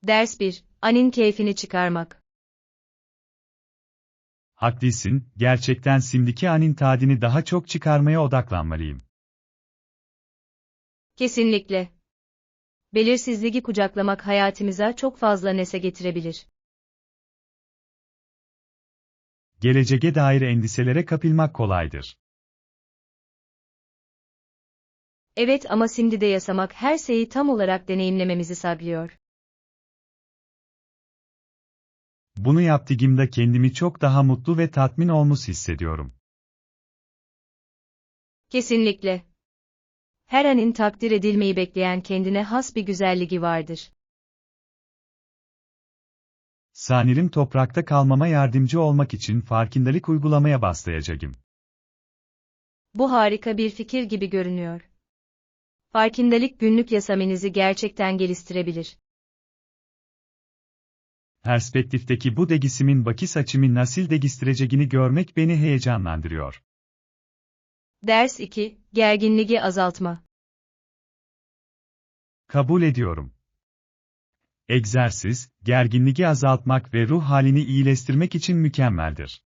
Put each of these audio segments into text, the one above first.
Ders 1. Anin keyfini çıkarmak. Haklısın, gerçekten simdeki anin tadini daha çok çıkarmaya odaklanmalıyım. Kesinlikle. Belirsizliği kucaklamak hayatımıza çok fazla nese getirebilir. Geleceğe dair endişelere kapılmak kolaydır. Evet ama şimdi de yaşamak her şeyi tam olarak deneyimlememizi sağlıyor. Bunu yaptığımda kendimi çok daha mutlu ve tatmin olmuş hissediyorum. Kesinlikle. Her anın takdir edilmeyi bekleyen kendine has bir güzelliği vardır. Sanırım toprakta kalmama yardımcı olmak için farkındalık uygulamaya başlayacağım. Bu harika bir fikir gibi görünüyor. Farkındalık günlük yaşamınızı gerçekten geliştirebilir. Perspektifteki bu değişimin bakış açımı nasıl değiştireceğini görmek beni heyecanlandırıyor. Ders 2. Gerginliği azaltma. Kabul ediyorum. Egzersiz, gerginliği azaltmak ve ruh halini iyileştirmek için mükemmeldir.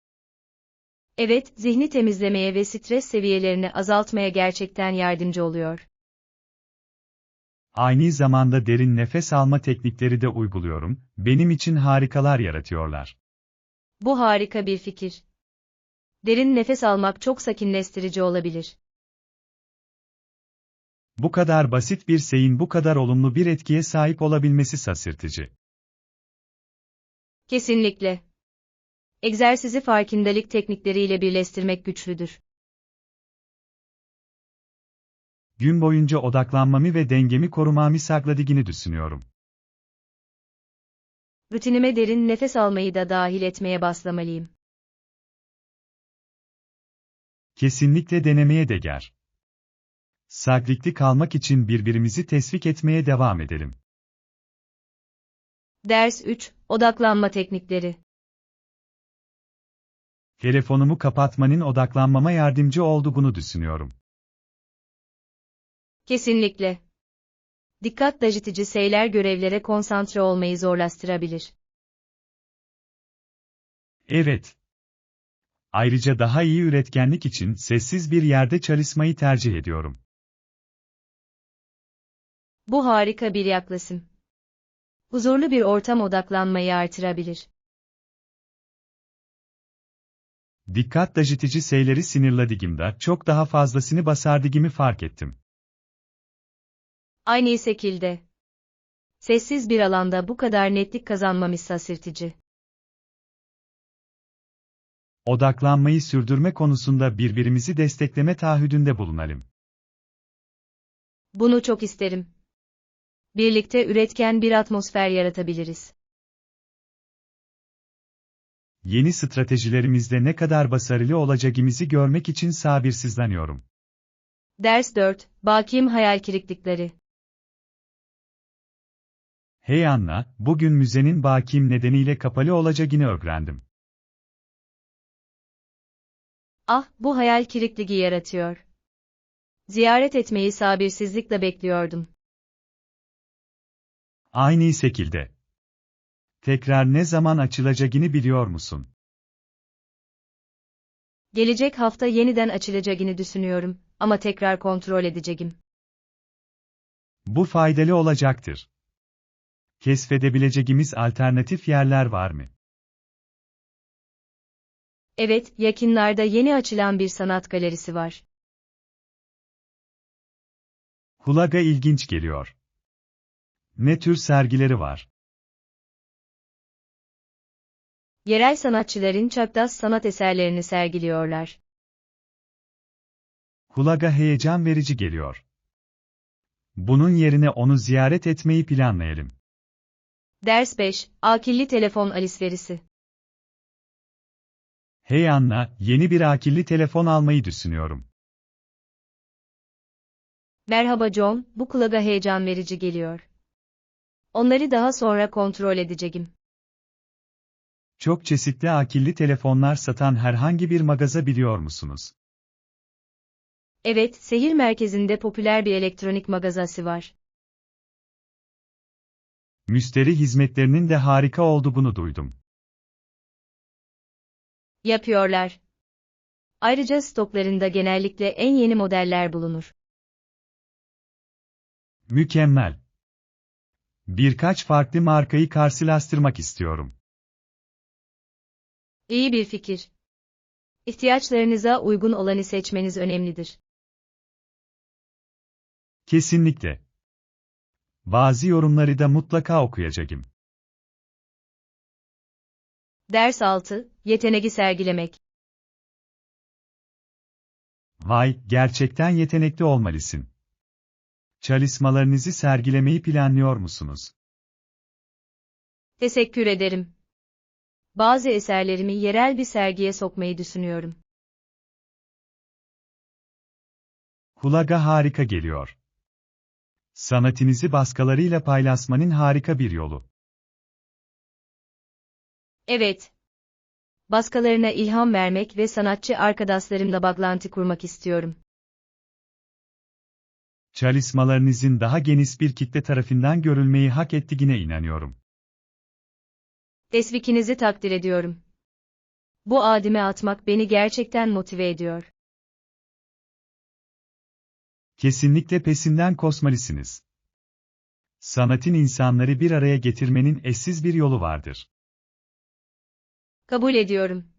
Evet, zihni temizlemeye ve stres seviyelerini azaltmaya gerçekten yardımcı oluyor. Aynı zamanda derin nefes alma teknikleri de uyguluyorum, benim için harikalar yaratıyorlar. Bu harika bir fikir. Derin nefes almak çok sakinleştirici olabilir. Bu kadar basit bir şeyin bu kadar olumlu bir etkiye sahip olabilmesi şaşırtıcı. Kesinlikle. Egzersizi farkındalık teknikleriyle birleştirmek güçlüdür. Gün boyunca odaklanmamı ve dengemi korumamı sağladığını düşünüyorum. Rutinime derin nefes almayı da dahil etmeye başlamalıyım. Kesinlikle denemeye değer. Sağlıklı kalmak için birbirimizi teşvik etmeye devam edelim. Ders 3. Odaklanma teknikleri. Telefonumu kapatmanın odaklanmama yardımcı olduğunu düşünüyorum. Kesinlikle. Dikkat dağıtıcı şeyler görevlere konsantre olmayı zorlaştırabilir. Evet. Ayrıca daha iyi üretkenlik için sessiz bir yerde çalışmayı tercih ediyorum. Bu harika bir yaklaşım. Huzurlu bir ortam odaklanmayı artırabilir. Dikkat dağıtıcı şeyleri sinirlediğimde çok daha fazlasını basardığımı fark ettim. Aynı şekilde. Sessiz bir alanda bu kadar netlik kazanmamız şaşırtıcı. Odaklanmayı sürdürme konusunda birbirimizi destekleme taahhüdünde bulunalım. Bunu çok isterim. Birlikte üretken bir atmosfer yaratabiliriz. Yeni stratejilerimizde ne kadar başarılı olacağımızı görmek için sabırsızlanıyorum. Ders 4. Bakim hayal kırıklıkları. Hey Anna, bugün müzenin bakim nedeniyle kapalı olacağını öğrendim. Ah, bu hayal kırıklığı yaratıyor. Ziyaret etmeyi sabırsızlıkla bekliyordum. Aynı şekilde. Tekrar ne zaman açılacağını biliyor musun? Gelecek hafta yeniden açılacağını düşünüyorum ama tekrar kontrol edeceğim. Bu faydalı olacaktır. Keşfedebileceğimiz alternatif yerler var mı? Evet, yakınlarda yeni açılan bir sanat galerisi var. Kulağa ilginç geliyor. Ne tür sergileri var? Yerel sanatçıların çağdaş sanat eserlerini sergiliyorlar. Kulağa heyecan verici geliyor. Bunun yerine onu ziyaret etmeyi planlayalım. Ders 5. Akıllı telefon alışverişi. Hey Anna, yeni bir akıllı telefon almayı düşünüyorum. Merhaba John, bu kulağa heyecan verici geliyor. Onları daha sonra kontrol edeceğim. Çok çeşitli akıllı telefonlar satan herhangi bir mağaza biliyor musunuz? Evet, şehir merkezinde popüler bir elektronik mağazası var. Müşteri hizmetlerinin de harika olduğunu duydum. Yapıyorlar. Ayrıca stoklarında genellikle en yeni modeller bulunur. Mükemmel. Birkaç farklı markayı karşılaştırmak istiyorum. İyi bir fikir. İhtiyaçlarınıza uygun olanı seçmeniz önemlidir. Kesinlikle. Bazı yorumları da mutlaka okuyacağım. Ders 6, yeteneği sergilemek. Vay, gerçekten yetenekli olmalısın. Çalışmalarınızı sergilemeyi planlıyor musunuz? Teşekkür ederim. Bazı eserlerimi yerel bir sergiye sokmayı düşünüyorum. Kulağa harika geliyor. Sanatınızı başkalarıyla paylaşmanın harika bir yolu. Evet. Başkalarına ilham vermek ve sanatçı arkadaşlarımla bağlantı kurmak istiyorum. Çalışmalarınızın daha geniş bir kitle tarafından görülmeyi hak ettiğine inanıyorum. Teşvikinizi takdir ediyorum. Bu adime atmak beni gerçekten motive ediyor. Kesinlikle peşinden koşmalısınız. Sanatın insanları bir araya getirmenin eşsiz bir yolu vardır. Kabul ediyorum.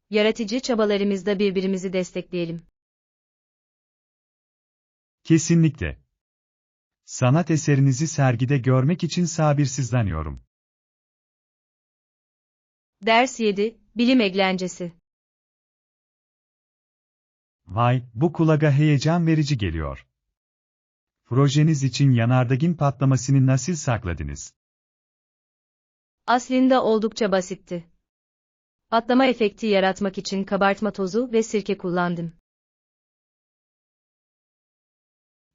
Yaratıcı çabalarımızda birbirimizi destekleyelim. Kesinlikle. Sanat eserinizi sergide görmek için sabırsızlanıyorum. Ders 7, bilim eğlencesi. Vay, bu kulağa heyecan verici geliyor. Projeniz için yanardağın patlamasını nasıl sakladınız? Aslında oldukça basitti. Patlama efekti yaratmak için kabartma tozu ve sirke kullandım.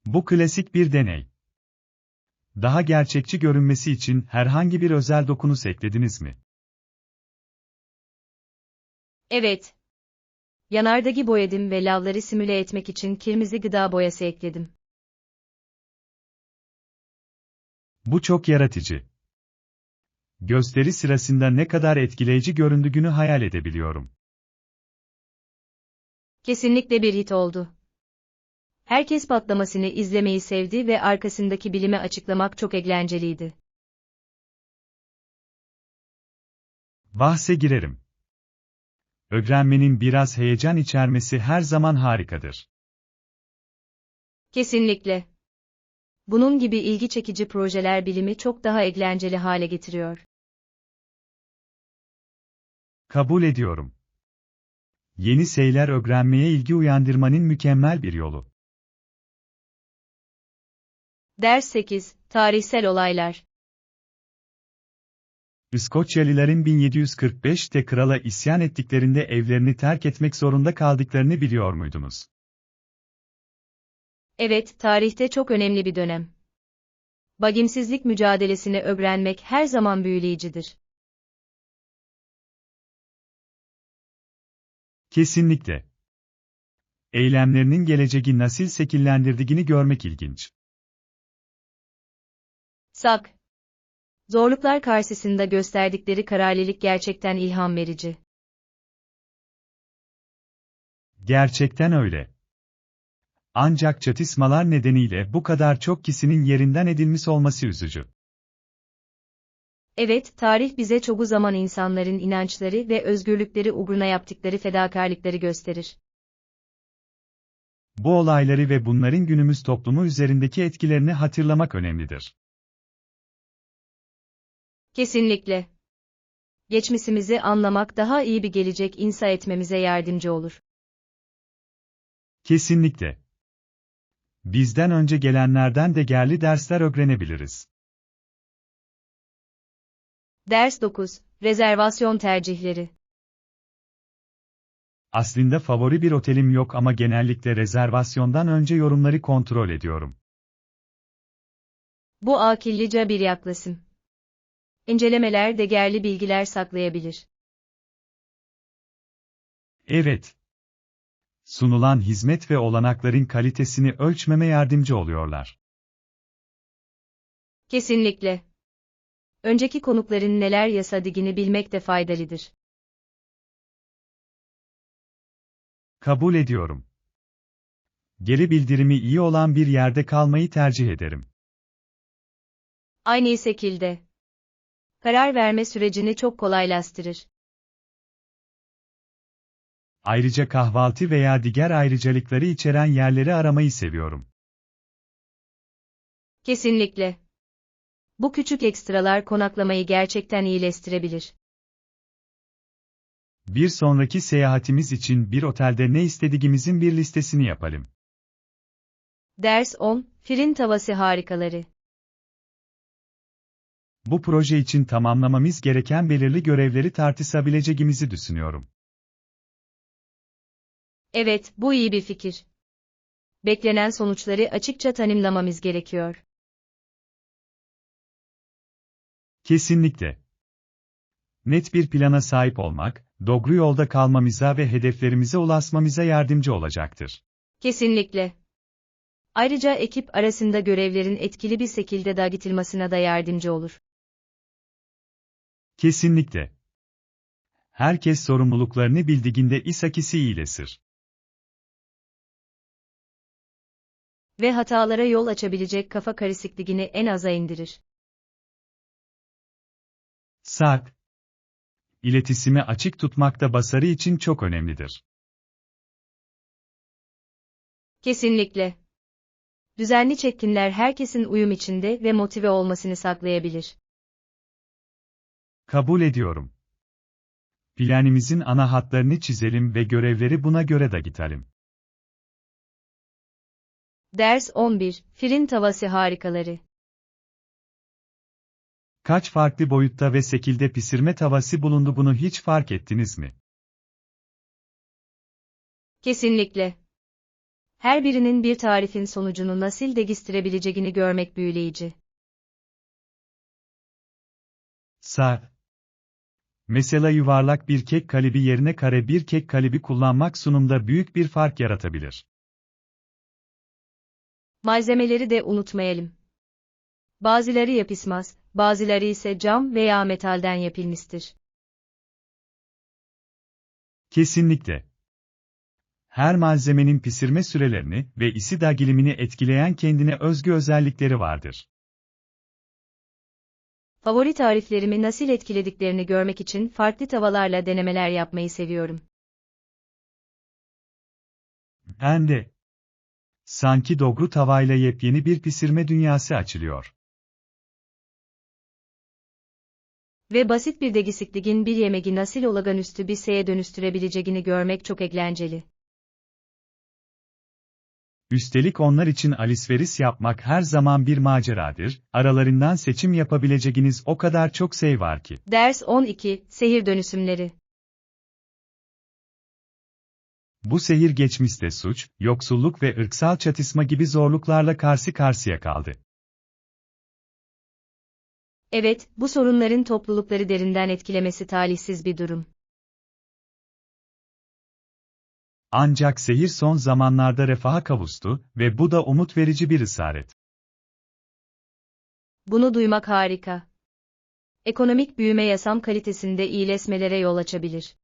Bu klasik bir deney. Daha gerçekçi görünmesi için herhangi bir özel dokunuş eklediniz mi? Evet. Yanardağı boyadım ve lavları simüle etmek için kırmızı gıda boyası ekledim. Bu çok yaratıcı. Gösteri sırasında ne kadar etkileyici göründüğünü hayal edebiliyorum. Kesinlikle bir hit oldu. Herkes patlamasını izlemeyi sevdi ve arkasındaki bilimi açıklamak çok eğlenceliydi. Bahse girerim. Öğrenmenin biraz heyecan içermesi her zaman harikadır. Kesinlikle. Bunun gibi ilgi çekici projeler bilimi çok daha eğlenceli hale getiriyor. Kabul ediyorum. Yeni şeyler öğrenmeye ilgi uyandırmanın mükemmel bir yolu. Ders 8, tarihsel olaylar. İskoçyalıların 1745'te krala isyan ettiklerinde evlerini terk etmek zorunda kaldıklarını biliyor muydunuz? Evet, tarihte çok önemli bir dönem. Bagimsizlik mücadelesini öğrenmek her zaman büyüleyicidir. Kesinlikle. Eylemlerinin geleceği nasıl şekillendirdiğini görmek ilginç. Sak. Zorluklar karşısında gösterdikleri kararlılık gerçekten ilham verici. Gerçekten öyle. Ancak çatışmalar nedeniyle bu kadar çok kişinin yerinden edilmiş olması üzücü. Evet, tarih bize çoğu zaman insanların inançları ve özgürlükleri uğruna yaptıkları fedakarlıkları gösterir. Bu olayları ve bunların günümüz toplumu üzerindeki etkilerini hatırlamak önemlidir. Kesinlikle. Geçmişimizi anlamak daha iyi bir gelecek inşa etmemize yardımcı olur. Kesinlikle. Bizden önce gelenlerden de değerli dersler öğrenebiliriz. Ders 9, rezervasyon tercihleri. Aslında favori bir otelim yok ama genellikle rezervasyondan önce yorumları kontrol ediyorum. Bu akıllıca bir yaklaşım. İncelemeler değerli bilgiler saklayabilir. Evet. Sunulan hizmet ve olanakların kalitesini ölçmeme yardımcı oluyorlar. Kesinlikle. Önceki konukların neler yasadigini bilmek de faydalıdır. Kabul ediyorum. Geri bildirimi iyi olan bir yerde kalmayı tercih ederim. Aynı şekilde. Karar verme sürecini çok kolaylaştırır. Ayrıca kahvaltı veya diğer ayrıcalıkları içeren yerleri aramayı seviyorum. Kesinlikle. Bu küçük ekstralar konaklamayı gerçekten iyileştirebilir. Bir sonraki seyahatimiz için bir otelde ne istediğimizin bir listesini yapalım. Ders 10, fırın tavası harikaları. Bu proje için tamamlamamız gereken belirli görevleri tartışabileceğimizi düşünüyorum. Evet, bu iyi bir fikir. Beklenen sonuçları açıkça tanımlamamız gerekiyor. Kesinlikle. Net bir plana sahip olmak, doğru yolda kalmamıza ve hedeflerimize ulaşmamıza yardımcı olacaktır. Kesinlikle. Ayrıca ekip arasında görevlerin etkili bir şekilde dağıtılmasına da yardımcı olur. Kesinlikle. Herkes sorumluluklarını bildiğinde iş akışı iyileşir. Ve hatalara yol açabilecek kafa karışıklığını en aza indirir. Sak. İletişimi açık tutmak da başarı için çok önemlidir. Kesinlikle. Düzenli çekimler herkesin uyum içinde ve motive olmasını sağlayabilir. Kabul ediyorum. Planımızın ana hatlarını çizelim ve görevleri buna göre dağıtalım. Ders 11, fırın tavası harikaları. Kaç farklı boyutta ve şekilde pişirme tavası bulundu, bunu hiç fark ettiniz mi? Kesinlikle. Her birinin bir tarifin sonucunu nasıl değiştirebileceğini görmek büyüleyici. Mesela yuvarlak bir kek kalıbı yerine kare bir kek kalıbı kullanmak sunumda büyük bir fark yaratabilir. Malzemeleri de unutmayalım. Bazıları yapışmaz, bazıları ise cam veya metalden yapılmıştır. Kesinlikle. Her malzemenin pişirme sürelerini ve ısı dağılımını etkileyen kendine özgü özellikleri vardır. Favori tariflerimi nasıl etkilediklerini görmek için farklı tavalarla denemeler yapmayı seviyorum. Ben de. Sanki doğru tavayla yepyeni bir pişirme dünyası açılıyor. Ve basit bir değişikliğin bir yemeği nasıl olağanüstü bir şeye dönüştürebileceğini görmek çok eğlenceli. Üstelik onlar için alışveriş yapmak her zaman bir maceradır, aralarından seçim yapabileceğiniz o kadar çok şey var ki. Ders 12, şehir dönüşümleri. Bu şehir geçmişte suç, yoksulluk ve ırksal çatışma gibi zorluklarla karşı karşıya kaldı. Evet, bu sorunların toplulukları derinden etkilemesi talihsiz bir durum. Ancak şehir son zamanlarda refaha kavuştu ve bu da umut verici bir işaret. Bunu duymak harika. Ekonomik büyüme yaşam kalitesinde iyileşmelere yol açabilir.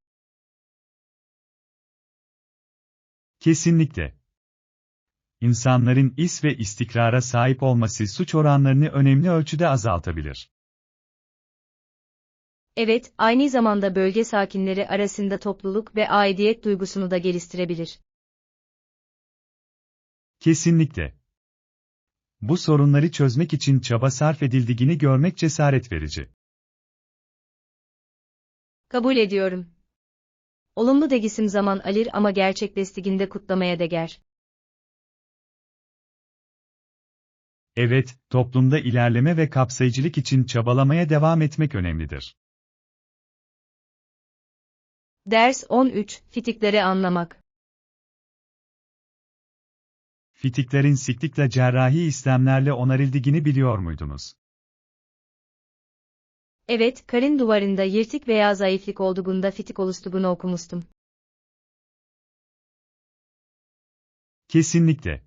Kesinlikle. İnsanların iş ve istikrara sahip olması suç oranlarını önemli ölçüde azaltabilir. Evet, aynı zamanda bölge sakinleri arasında topluluk ve aidiyet duygusunu da geliştirebilir. Kesinlikle. Bu sorunları çözmek için çaba sarf edildiğini görmek cesaret verici. Kabul ediyorum. Olumlu değişim zaman alır ama gerçekleştiğinde kutlamaya değer. Evet, toplumda ilerleme ve kapsayıcılık için çabalamaya devam etmek önemlidir. Ders 13, fitikleri anlamak. Fitiklerin sıklıkla cerrahi işlemlerle onarıldığını biliyor muydunuz? Evet, karın duvarında yırtık veya zayıflık olduğunda fitik oluştuğunu okumuştum. Kesinlikle.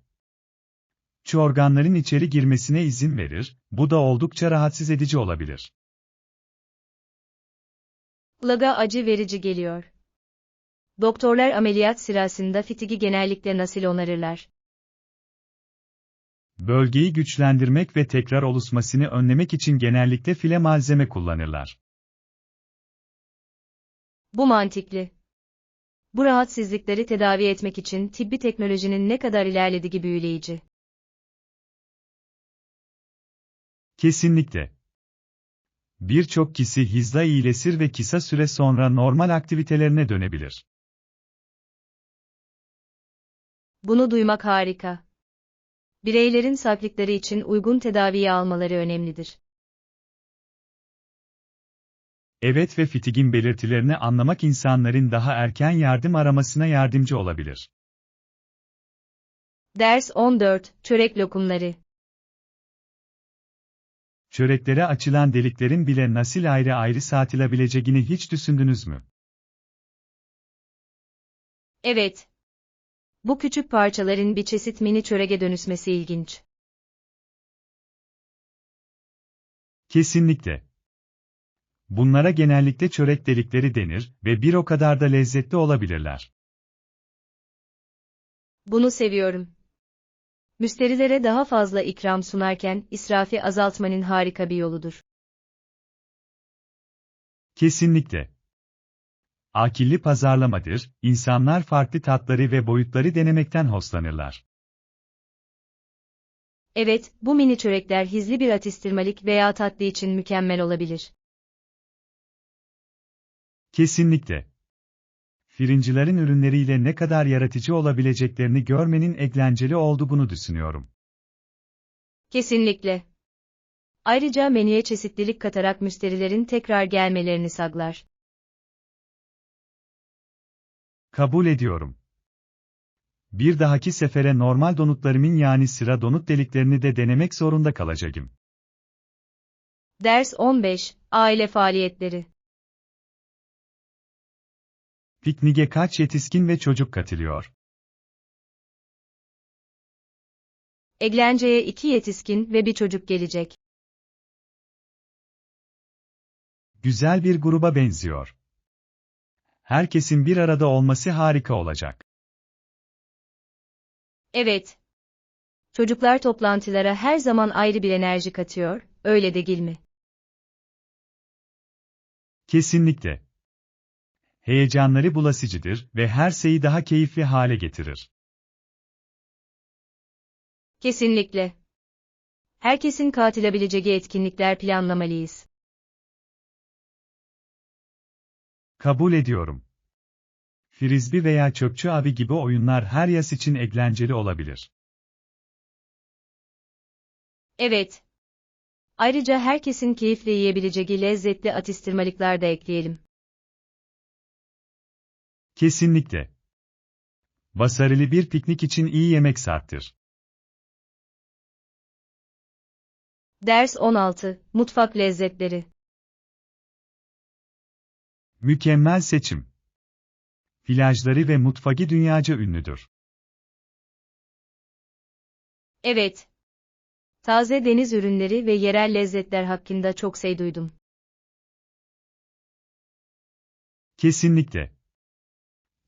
Organların içeri girmesine izin verir, bu da oldukça rahatsız edici olabilir. Kulağa acı verici geliyor. Doktorlar ameliyat sırasında fitigi genellikle nasıl onarırlar? Bölgeyi güçlendirmek ve tekrar oluşmasını önlemek için genellikle file malzeme kullanırlar. Bu mantıklı. Bu rahatsızlıkları tedavi etmek için tıbbi teknolojinin ne kadar ilerlediği büyüleyici. Kesinlikle. Birçok kişi hızla iyileşir ve kısa süre sonra normal aktivitelerine dönebilir. Bunu duymak harika. Bireylerin sağlıkları için uygun tedaviyi almaları önemlidir. Evet ve fitigin belirtilerini anlamak insanların daha erken yardım aramasına yardımcı olabilir. Ders 14, Çörek lokumları. Çöreklere açılan deliklerin bile nasıl ayrı ayrı satılabileceğini hiç düşündünüz mü? Evet. Bu küçük parçaların bir çeşit mini çörege dönüşmesi ilginç. Kesinlikle. Bunlara genellikle çörek delikleri denir ve bir o kadar da lezzetli olabilirler. Bunu seviyorum. Müşterilere daha fazla ikram sunarken israfı azaltmanın harika bir yoludur. Kesinlikle. Akilli pazarlamadır, insanlar farklı tatları ve boyutları denemekten hoşlanırlar. Evet, bu mini çörekler hızlı bir atıştırmalık veya tatlı için mükemmel olabilir. Kesinlikle. Fırıncıların ürünleriyle ne kadar yaratıcı olabileceklerini görmenin eğlenceli olduğunu düşünüyorum. Kesinlikle. Ayrıca menüye çeşitlilik katarak müşterilerin tekrar gelmelerini sağlar. Kabul ediyorum. Bir dahaki sefere normal donutlarımın yani sıra donut deliklerini de denemek zorunda kalacağım. Ders 15, Aile faaliyetleri. Pikniğe kaç yetişkin ve çocuk katılıyor? Eğlenceye 2 yetişkin ve bir çocuk gelecek. Güzel bir gruba benziyor. Herkesin bir arada olması harika olacak. Evet. Çocuklar toplantılara her zaman ayrı bir enerji katıyor, öyle değil mi? Kesinlikle. Heyecanları bulaşıcıdır ve her şeyi daha keyifli hale getirir. Kesinlikle. Herkesin katılabileceği etkinlikler planlamalıyız. Kabul ediyorum. Frisbee veya çöpçü abi gibi oyunlar her yaz için eğlenceli olabilir. Evet. Ayrıca herkesin keyifle yiyebileceği lezzetli atıştırmalıklar da ekleyelim. Kesinlikle. Başarılı bir piknik için iyi yemek sarttır. Ders 16, Mutfak lezzetleri. Mükemmel seçim. Plajları ve mutfağı dünyaca ünlüdür. Evet. Taze deniz ürünleri ve yerel lezzetler hakkında çok şey duydum. Kesinlikle.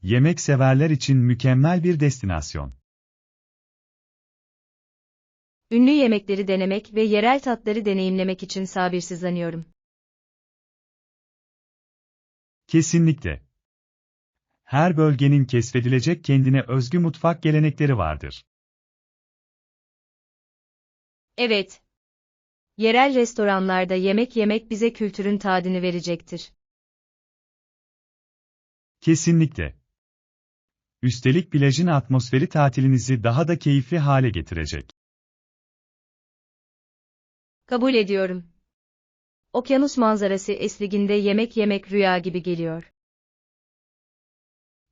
Yemek severler için mükemmel bir destinasyon. Ünlü yemekleri denemek ve yerel tatları deneyimlemek için sabırsızlanıyorum. Kesinlikle. Her bölgenin keşfedilecek kendine özgü mutfak gelenekleri vardır. Evet. Yerel restoranlarda yemek yemek bize kültürün tadını verecektir. Kesinlikle. Üstelik plajın atmosferi tatilinizi daha da keyifli hale getirecek. Kabul ediyorum. Okyanus manzarası eşliğinde yemek yemek rüya gibi geliyor.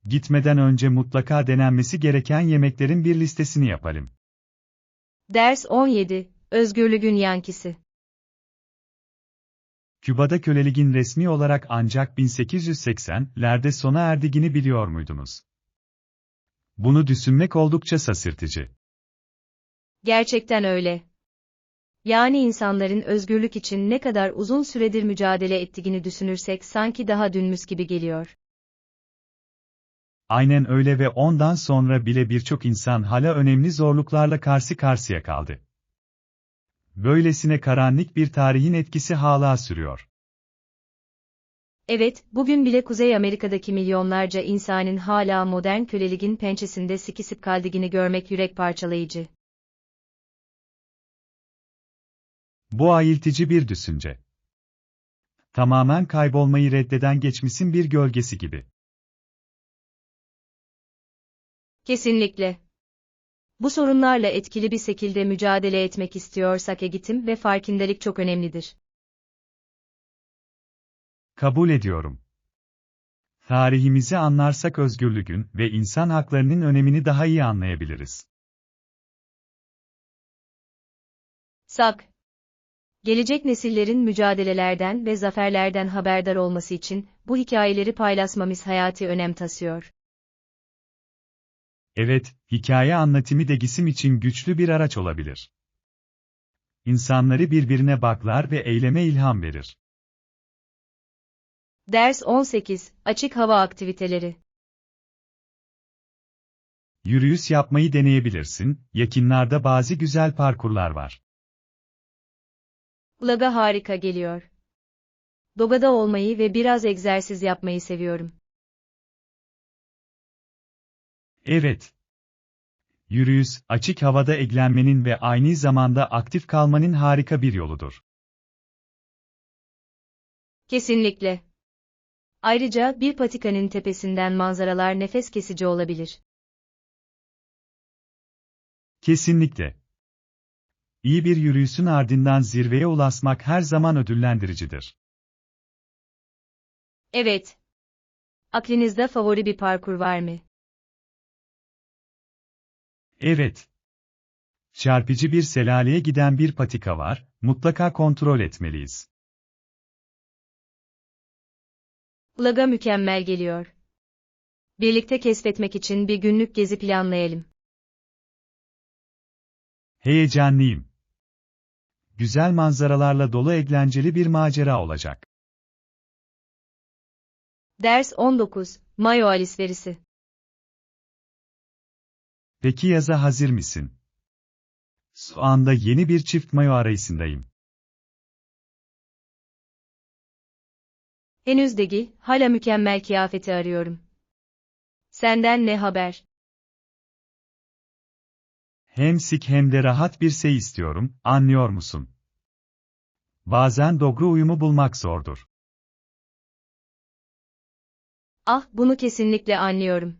Gitmeden önce mutlaka denenmesi gereken yemeklerin bir listesini yapalım. Ders 17, Özgürlüğün yankısı. Küba'da köleliğin resmi olarak ancak 1880'lerde sona erdiğini biliyor muydunuz? Bunu düşünmek oldukça şaşırtıcı. Gerçekten öyle. Yani insanların özgürlük için ne kadar uzun süredir mücadele ettiğini düşünürsek sanki daha dünmüş gibi geliyor. Aynen öyle ve ondan sonra bile birçok insan hala önemli zorluklarla karşı karşıya kaldı. Böylesine karanlık bir tarihin etkisi hala sürüyor. Evet, bugün bile Kuzey Amerika'daki milyonlarca insanın hala modern köleliğin pençesinde sıkışıp kaldığını görmek yürek parçalayıcı. Bu ayıltıcı bir düşünce. Tamamen kaybolmayı reddeden geçmişin bir gölgesi gibi. Kesinlikle. Bu sorunlarla etkili bir şekilde mücadele etmek istiyorsak eğitim ve farkındalık çok önemlidir. Kabul ediyorum. Tarihimizi anlarsak özgürlüğün ve insan haklarının önemini daha iyi anlayabiliriz. Sak. Gelecek nesillerin mücadelelerden ve zaferlerden haberdar olması için bu hikayeleri paylaşmamız hayati önem taşıyor. Evet, hikaye anlatımı değişim için güçlü bir araç olabilir. İnsanları birbirine bağlar ve eyleme ilham verir. Ders 18. Açık hava aktiviteleri. Yürüyüş yapmayı deneyebilirsin, yakınlarda bazı güzel parkurlar var. Kulağa harika geliyor. Dogada olmayı ve biraz egzersiz yapmayı seviyorum. Evet. Yürüyüş, açık havada eglenmenin ve aynı zamanda aktif kalmanın harika bir yoludur. Kesinlikle. Ayrıca bir patikanın tepesinden manzaralar nefes kesici olabilir. Kesinlikle. İyi bir yürüyüşün ardından zirveye ulaşmak her zaman ödüllendiricidir. Evet. Aklınızda favori bir parkur var mı? Evet. Çarpıcı bir şelaleye giden bir patika var, mutlaka kontrol etmeliyiz. Kulağa mükemmel geliyor. Birlikte keşfetmek için bir günlük gezi planlayalım. Heyecanlıyım. Güzel manzaralarla dolu eğlenceli bir macera olacak. Ders 19. Mayo alışverişi. Peki yaza hazır mısın? Şu anda yeni bir çift mayo arayışındayım. Henüz değil, hala mükemmel kıyafeti arıyorum. Senden ne haber? Hem şık hem de rahat bir şey istiyorum, anlıyor musun? Bazen doğru uyumu bulmak zordur. Ah, bunu kesinlikle anlıyorum.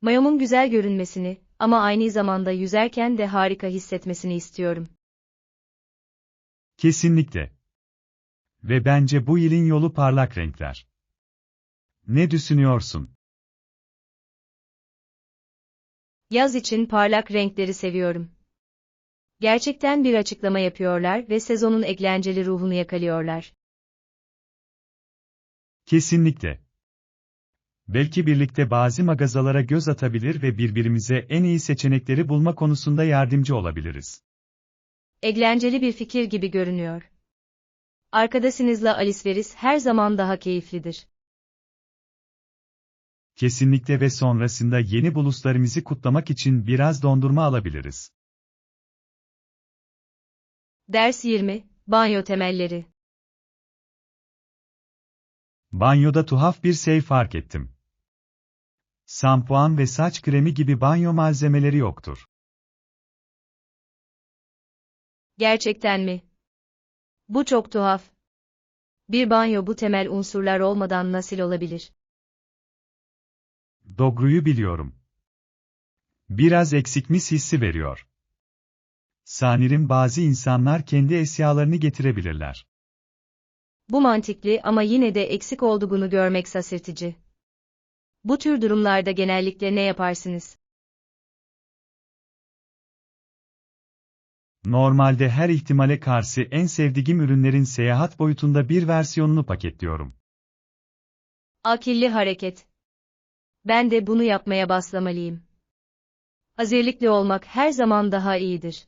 Mayomun güzel görünmesini ama aynı zamanda yüzerken de harika hissetmesini istiyorum. Kesinlikle. Ve bence bu yılın yolu parlak renkler. Ne düşünüyorsun? Yaz için parlak renkleri seviyorum. Gerçekten bir açıklama yapıyorlar ve sezonun eğlenceli ruhunu yakalıyorlar. Kesinlikle. Belki birlikte bazı mağazalara göz atabilir ve birbirimize en iyi seçenekleri bulma konusunda yardımcı olabiliriz. Eğlenceli bir fikir gibi görünüyor. Arkadaşınızla alışveriş her zaman daha keyiflidir. Kesinlikle ve sonrasında yeni buluşlarımızı kutlamak için biraz dondurma alabiliriz. Ders 20. Banyo temelleri. Banyoda tuhaf bir şey fark ettim. Şampuan ve saç kremi gibi banyo malzemeleri yoktur. Gerçekten mi? Bu çok tuhaf. Bir banyo bu temel unsurlar olmadan nasıl olabilir? Doğruyu biliyorum. Biraz eksikmiş hissi veriyor. Sanırım bazı insanlar kendi eşyalarını getirebilirler. Bu mantıklı ama yine de eksik olduğunu görmek şaşırtıcı. Bu tür durumlarda genellikle ne yaparsınız? Normalde her ihtimale karşı en sevdiğim ürünlerin seyahat boyutunda bir versiyonunu paketliyorum. Akıllı hareket. Ben de bunu yapmaya başlamalıyım. Hazırlıklı olmak her zaman daha iyidir.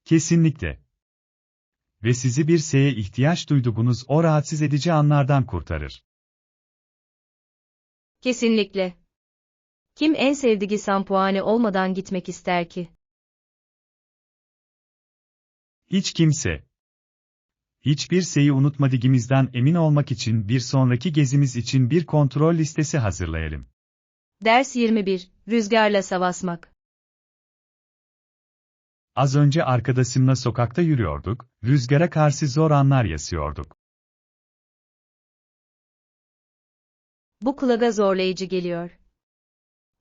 Kesinlikle. Ve sizi bir şeye ihtiyaç duyduğunuz o rahatsız edici anlardan kurtarır. Kesinlikle. Kim en sevdiği şampuanı olmadan gitmek ister ki? Hiç kimse. Hiçbir şeyi unutmadığımızdan emin olmak için bir sonraki gezimiz için bir kontrol listesi hazırlayalım. Ders 21. Rüzgarla savaşmak. Az önce arkadaşımla sokakta yürüyorduk, rüzgara karşı zor anlar yaşıyorduk. Bu kulağa zorlayıcı geliyor.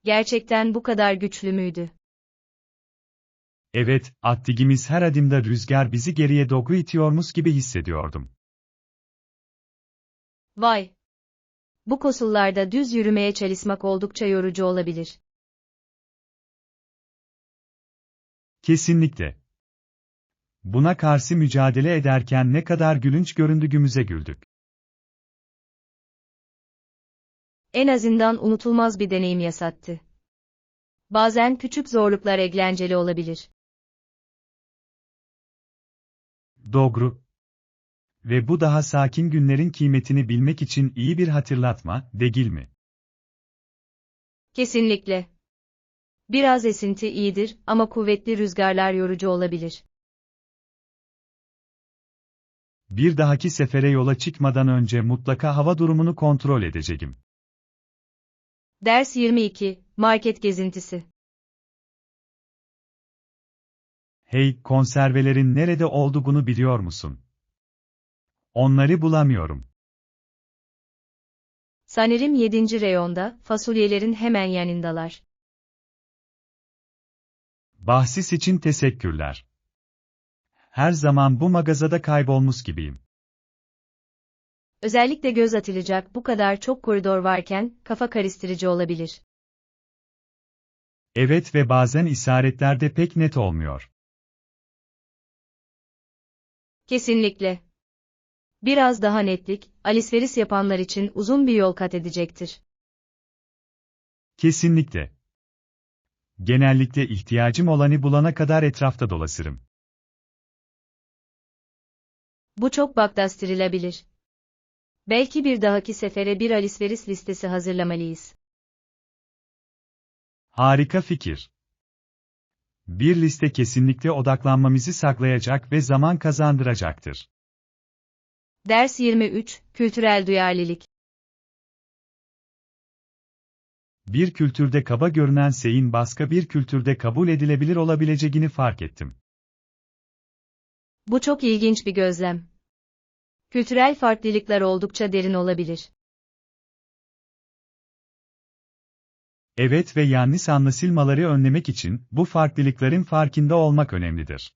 Gerçekten bu kadar güçlü müydü? Evet, attığımız her adımda rüzgar bizi geriye doğru itiyormuş gibi hissediyordum. Vay! Bu koşullarda düz yürümeye çalışmak oldukça yorucu olabilir. Kesinlikle. Buna karşı mücadele ederken ne kadar gülünç göründüğümüze güldük. En azından unutulmaz bir deneyim yaşattı. Bazen küçük zorluklar eğlenceli olabilir. Doğru. Ve bu daha sakin günlerin kıymetini bilmek için iyi bir hatırlatma, değil mi? Kesinlikle. Biraz esinti iyidir ama kuvvetli rüzgarlar yorucu olabilir. Bir dahaki sefere yola çıkmadan önce mutlaka hava durumunu kontrol edeceğim. Ders 22. Market gezintisi. Hey, konservelerin nerede olduğunu biliyor musun? Onları bulamıyorum. Sanırım 7. reyonda, fasulyelerin hemen yanındalar. Bahsis için teşekkürler. Her zaman bu mağazada kaybolmuş gibiyim. Özellikle göz atılacak bu kadar çok koridor varken, kafa karıştırıcı olabilir. Evet ve bazen işaretler de pek net olmuyor. Kesinlikle. Biraz daha netlik, alışveriş yapanlar için uzun bir yol kat edecektir. Kesinlikle. Genellikle ihtiyacım olanı bulana kadar etrafta dolaşırım. Bu çok baklaştırılabilir. Belki bir dahaki sefere bir alışveriş listesi hazırlamalıyız. Harika fikir. Bir liste kesinlikle odaklanmamızı sağlayacak ve zaman kazandıracaktır. Ders 23. Kültürel duyarlılık. Bir kültürde kaba görünen şeyin başka bir kültürde kabul edilebilir olabileceğini fark ettim. Bu çok ilginç bir gözlem. Kültürel farklılıklar oldukça derin olabilir. Evet ve yanlış anlaşılmaları önlemek için bu farklılıkların farkında olmak önemlidir.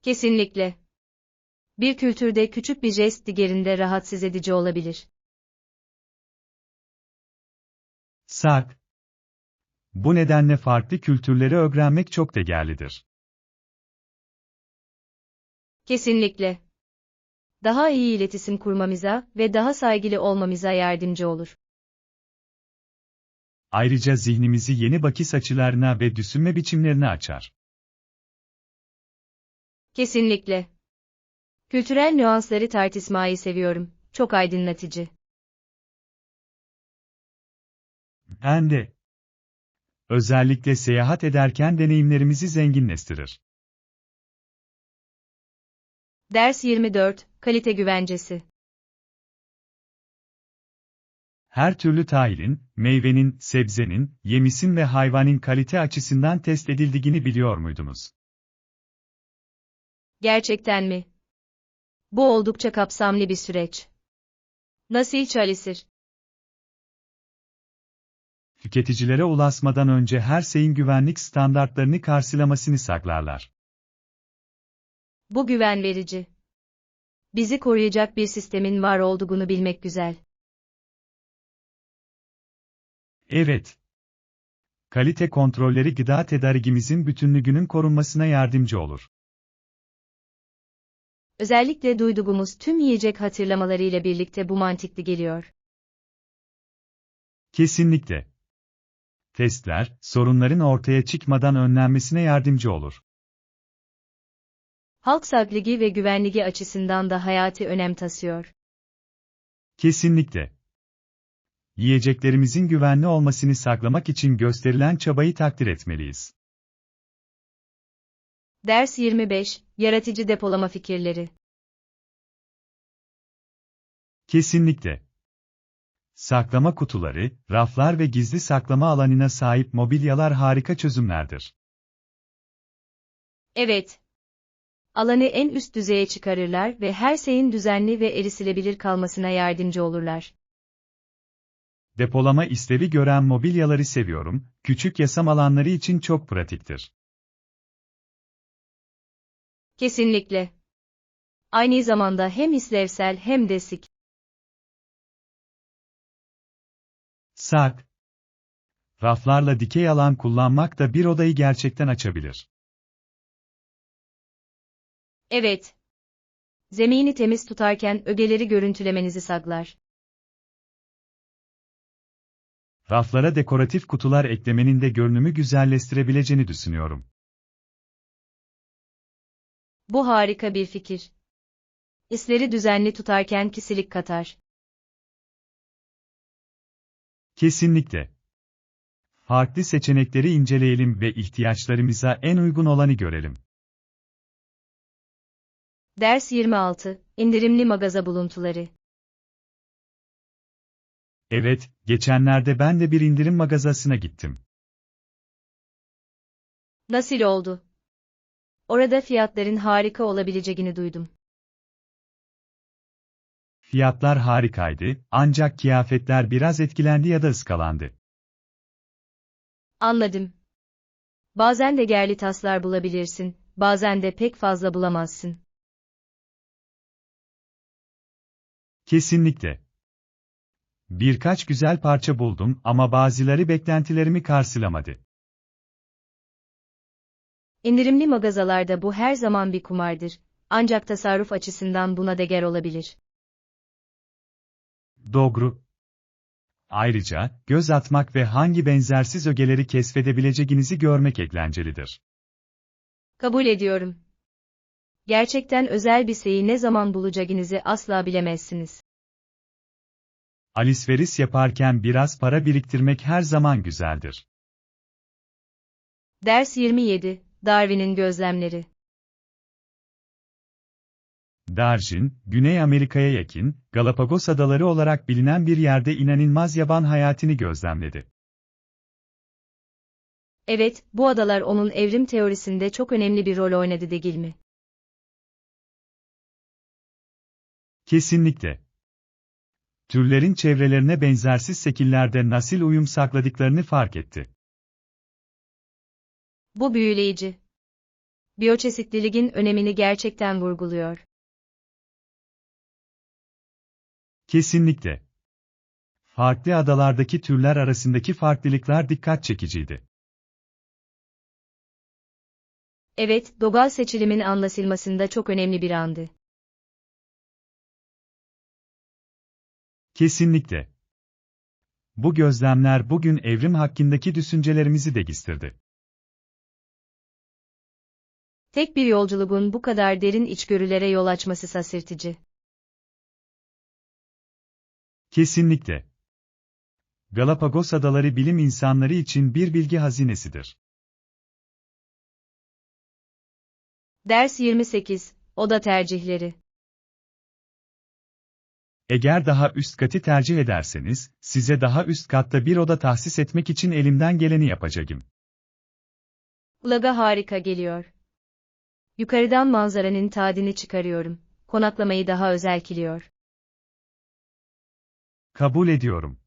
Kesinlikle. Bir kültürde küçük bir jest diğerinde rahatsız edici olabilir. Sak. Bu nedenle farklı kültürleri öğrenmek çok değerlidir. Kesinlikle. Daha iyi iletişim kurmamıza ve daha saygılı olmamıza yardımcı olur. Ayrıca zihnimizi yeni bakış açılarına ve düşünme biçimlerine açar. Kesinlikle. Kültürel nüansları tartışmayı seviyorum. Çok aydınlatıcı. Ben de. Özellikle seyahat ederken deneyimlerimizi zenginleştirir. Ders 24. Kalite güvencesi. Her türlü tahılın, meyvenin, sebzenin, yemisin ve hayvanın kalite açısından test edildiğini biliyor muydunuz? Gerçekten mi? Bu oldukça kapsamlı bir süreç. Nasıl çalışır? Tüketicilere ulaşmadan önce her şeyin güvenlik standartlarını karşılamasını saklarlar. Bu güven verici. Bizi koruyacak bir sistemin var olduğunu bilmek güzel. Evet. Kalite kontrolleri gıda tedarikimizin bütünlüğünün korunmasına yardımcı olur. Özellikle duyduğumuz tüm yiyecek hatırlamalarıyla birlikte bu mantıklı geliyor. Kesinlikle. Testler, sorunların ortaya çıkmadan önlenmesine yardımcı olur. Halk sağlığı ve güvenliği açısından da hayati önem taşıyor. Kesinlikle. Yiyeceklerimizin güvenli olmasını sağlamak için gösterilen çabayı takdir etmeliyiz. Ders 25, Yaratıcı depolama fikirleri. Kesinlikle. Saklama kutuları, raflar ve gizli saklama alanına sahip mobilyalar harika çözümlerdir. Evet. Alanı en üst düzeye çıkarırlar ve her şeyin düzenli ve erişilebilir kalmasına yardımcı olurlar. Depolama işlevi gören mobilyaları seviyorum, küçük yasam alanları için çok pratiktir. Kesinlikle. Aynı zamanda hem işlevsel hem de şık. Sak. Raflarla dikey alan kullanmak da bir odayı gerçekten açabilir. Evet. Zemini temiz tutarken ögeleri görüntülemenizi sağlar. Raflara dekoratif kutular eklemenin de görünümü güzelleştirebileceğini düşünüyorum. Bu harika bir fikir. İşleri düzenli tutarken kişilik katar. Kesinlikle. Farklı seçenekleri inceleyelim ve ihtiyaçlarımıza en uygun olanı görelim. Ders 26, İndirimli mağaza buluntuları. Evet, geçenlerde ben de bir indirim mağazasına gittim. Nasıl oldu? Orada fiyatların harika olabileceğini duydum. Fiyatlar harikaydı, ancak kıyafetler biraz etkilendi ya da ıskalandı. Anladım. Bazen de değerli taslar bulabilirsin, bazen de pek fazla bulamazsın. Kesinlikle. Birkaç güzel parça buldum ama bazıları beklentilerimi karşılamadı. İndirimli mağazalarda bu her zaman bir kumardır. Ancak tasarruf açısından buna değer olabilir. Doğru. Ayrıca, göz atmak ve hangi benzersiz ögeleri keşfedebileceğinizi görmek eğlencelidir. Kabul ediyorum. Gerçekten özel bir şeyi ne zaman bulacağınızı asla bilemezsiniz. Alışveriş yaparken biraz para biriktirmek her zaman güzeldir. Ders 27, Darwin'in gözlemleri. Darwin, Güney Amerika'ya yakın, Galapagos Adaları olarak bilinen bir yerde inanılmaz yaban hayatını gözlemledi. Evet, bu adalar onun evrim teorisinde çok önemli bir rol oynadı değil mi? Kesinlikle. Türlerin çevrelerine benzersiz şekillerde nasıl uyum sağladıklarını fark etti. Bu büyüleyici. Biyoçeşitliliğin önemini gerçekten vurguluyor. Kesinlikle. Farklı adalardaki türler arasındaki farklılıklar dikkat çekiciydi. Evet, doğal seçilimin anlaşılmasında çok önemli bir andı. Kesinlikle. Bu gözlemler bugün evrim hakkındaki düşüncelerimizi de değiştirdi. Tek bir yolculuğun bu kadar derin içgörülere yol açması şaşırtıcı. Kesinlikle. Galapagos Adaları bilim insanları için bir bilgi hazinesidir. Ders 28, Oda tercihleri. Eğer daha üst katı tercih ederseniz, size daha üst katta bir oda tahsis etmek için elimden geleni yapacağım. Kulağa harika geliyor. Yukarıdan manzaranın tadını çıkarıyorum. Konaklamayı daha özel kılıyor. Kabul ediyorum.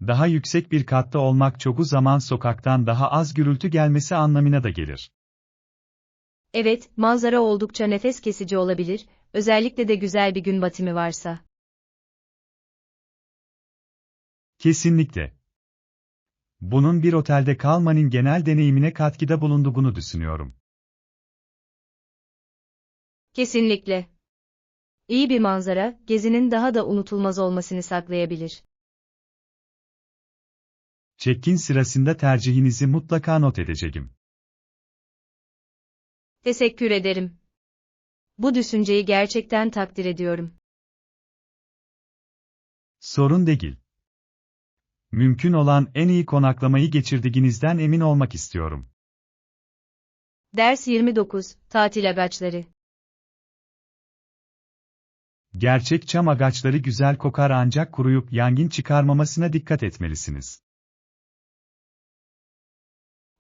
Daha yüksek bir katta olmak çoğu zaman sokaktan daha az gürültü gelmesi anlamına da gelir. Evet, manzara oldukça nefes kesici olabilir, özellikle de güzel bir gün batımı varsa. Kesinlikle. Bunun bir otelde kalmanın genel deneyimine katkıda bulunduğunu düşünüyorum. Kesinlikle. İyi bir manzara, gezinin daha da unutulmaz olmasını sağlayabilir. Check-in sırasında tercihinizi mutlaka not edeceğim. Teşekkür ederim. Bu düşünceyi gerçekten takdir ediyorum. Sorun değil. Mümkün olan en iyi konaklamayı geçirdiğinizden emin olmak istiyorum. Ders 29, Tatil Agaçları. Gerçek çam ağaçları güzel kokar ancak kuruyup yangın çıkarmamasına dikkat etmelisiniz.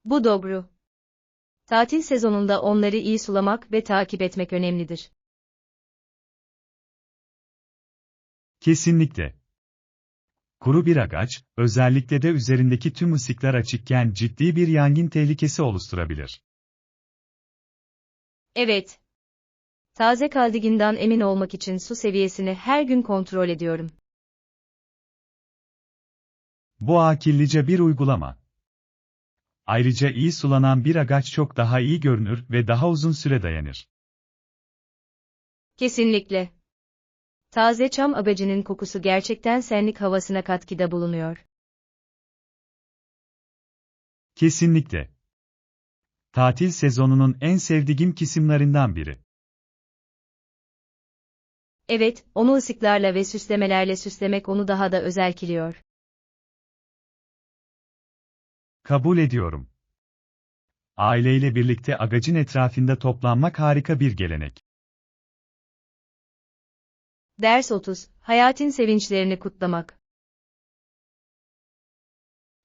Bu doğru. Tatil sezonunda onları iyi sulamak ve takip etmek önemlidir. Kesinlikle. Kuru bir ağaç, özellikle de üzerindeki tüm ısıklar açıkken ciddi bir yangın tehlikesi oluşturabilir. Evet. Taze kaldığından emin olmak için su seviyesini her gün kontrol ediyorum. Bu akıllıca bir uygulama. Ayrıca iyi sulanan bir ağaç çok daha iyi görünür ve daha uzun süre dayanır. Kesinlikle. Taze çam ağacının kokusu gerçekten senlik havasına katkıda bulunuyor. Kesinlikle. Tatil sezonunun en sevdiğim kısımlarından biri. Evet, onu ısıklarla ve süslemelerle süslemek onu daha da özel kılıyor. Kabul ediyorum. Aileyle birlikte ağacın etrafında toplanmak harika bir gelenek. Ders 30, Hayatın sevinçlerini kutlamak.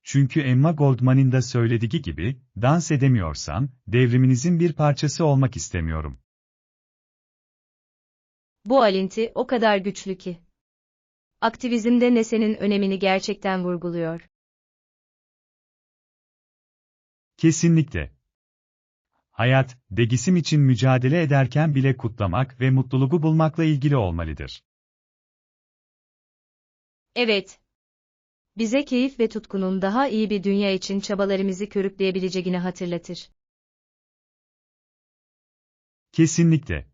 Çünkü Emma Goldman'ın da söylediği gibi, dans edemiyorsan, devriminizin bir parçası olmak istemiyorum. Bu alinti o kadar güçlü ki. Aktivizmde nesenin önemini gerçekten vurguluyor. Kesinlikle. Hayat, değişim için mücadele ederken bile kutlamak ve mutluluğu bulmakla ilgili olmalıdır. Evet. Bize keyif ve tutkunun daha iyi bir dünya için çabalarımızı körükleyebileceğini hatırlatır. Kesinlikle.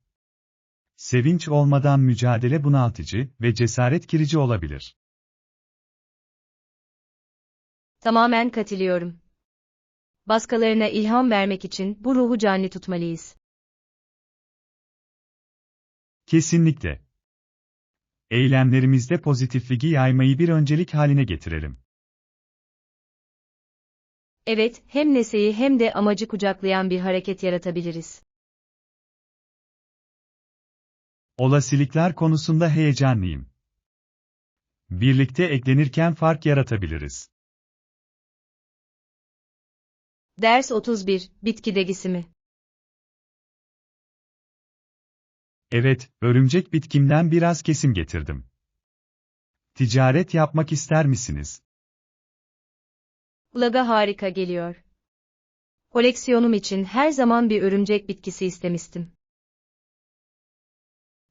Sevinç olmadan mücadele bunaltıcı ve cesaret kırıcı olabilir. Tamamen katılıyorum. Başkalarına ilham vermek için bu ruhu canlı tutmalıyız. Kesinlikle. Eylemlerimizde pozitifliği yaymayı bir öncelik haline getirelim. Evet, hem neseyi hem de amacı kucaklayan bir hareket yaratabiliriz. Olasılıklar konusunda heyecanlıyım. Birlikte eklenirken fark yaratabiliriz. Ders 31, Bitki değişimi. Evet, örümcek bitkimden biraz kesim getirdim. Ticaret yapmak ister misiniz? Kulağa harika geliyor. Koleksiyonum için her zaman bir örümcek bitkisi istemiştim.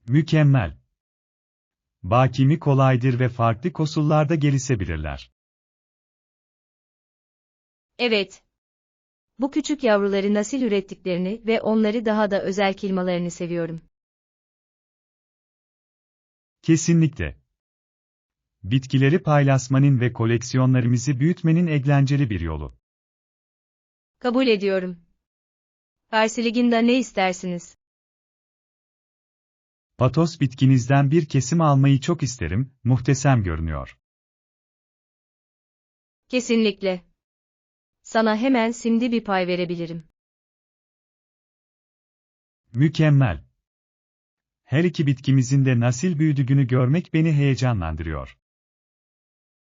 Mükemmel. Bakimi kolaydır ve farklı koşullarda gelişebilirler. Evet. Bu küçük yavruları nasıl ürettiklerini ve onları daha da özel kılmalarını seviyorum. Kesinlikle. Bitkileri paylaşmanın ve koleksiyonlarımızı büyütmenin eğlenceli bir yolu. Kabul ediyorum. Karşılığında ne istersiniz? Patos bitkinizden bir kesim almayı çok isterim, muhteşem görünüyor. Kesinlikle. Sana hemen şimdi bir pay verebilirim. Mükemmel. Her iki bitkimizin de nasıl büyüdüğünü görmek beni heyecanlandırıyor.